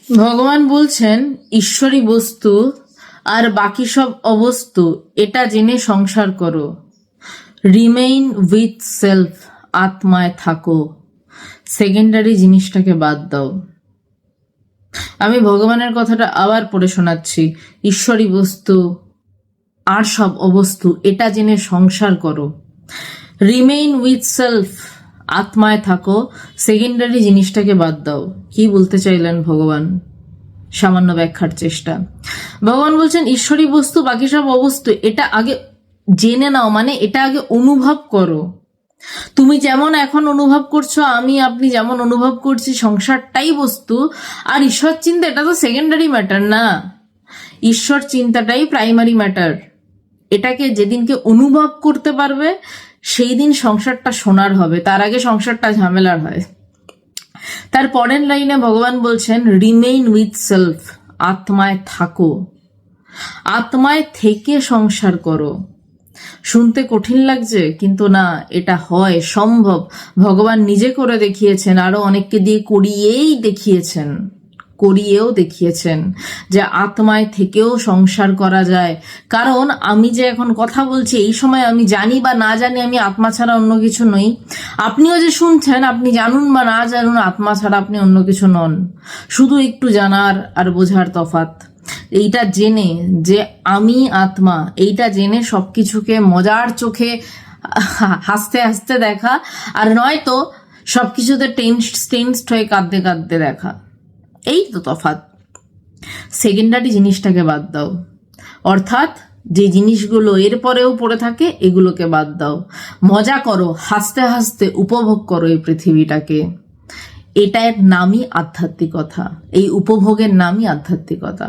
ভগবান বলছেন ঈশ্বরী বস্তু আর বাকি সব অবস্তু এটা জেনে সংসার করো। রিমেইন উইথ সেলফ, আত্মায় থাকো, সেকেন্ডারি জিনিসটাকে বাদ দাও। আমি ভগবানের কথাটা আবার পড়ে শোনাচ্ছি। ঈশ্বরী বস্তু আর সব অবস্তু এটা জেনে সংসার করো। রিমেইন উইথ সেলফ, আত্মায় থাকো, সেকেন্ডারি জিনিসটাকে বাদ দাও। কি বলতে চাইলেন ভগবান? সামান্য ব্যাখ্যার চেষ্টা। ভগবান বলছেন ঈশ্বরী বস্তু বাকি সব অবস্তু এটা আগে জেনে নাও, মানে এটা আগে অনুভব করো। তুমি যেমন এখন অনুভব করছো, আমি আপনি যেমন অনুভব করছি সংসারটাই বস্তু, আর ঈশ্বর চিন্তা এটা তো সেকেন্ডারি ম্যাটার না, ঈশ্বর চিন্তাটাই প্রাইমারি ম্যাটার। এটাকে যেদিনকে অনুভব করতে পারবে সেই দিন সংসারটা সোনার হবে, তার আগে সংসারটা ঝামেলার হয়। তার পরের লাইনে ভগবান বলছেন রিমেইন উইথ সেলফ, আত্মায় থাকো, আত্মায় থেকে সংসার করো। শুনতে কঠিন লাগছে, কিন্তু না, এটা হয়, সম্ভব। ভগবান নিজে করে দেখিয়েছেন, আরো অনেককে দিয়ে করিয়েও দেখিয়েছেন যে আত্মায় থেকেও সংসার করা যায়। কারণ আমি যে এখন কথা বলছি এই সময় আমি জানি বা না জানি আমি আত্মা ছাড়া অন্য কিছু নই। আপনিও যে শুনছেন, আপনি জানুন বা না জানুন, আত্মা ছাড়া আপনি অন্য কিছু নন। শুধু একটু জানার আর বোঝার তফাৎ। এইটা জেনে যে আমি আত্মা, এইটা জেনে সবকিছুকে মজার চোখে হাসতে হাসতে দেখা, আর নয়তো সবকিছুতে টেন্সড হয়ে কাঁদতে কাঁদতে দেখা। এই তো তফাৎ। সেকেন্ডারি জিনিসটাকে বাদ দাও, অর্থাৎ যে জিনিসগুলো এরপরেও পড়ে থাকে এগুলোকে বাদ দাও। মজা করো, হাসতে হাসতে উপভোগ করো এই পৃথিবীটাকে। এটার নামই আধ্যাত্মিকতা, এই উপভোগের নামই আধ্যাত্মিকতা।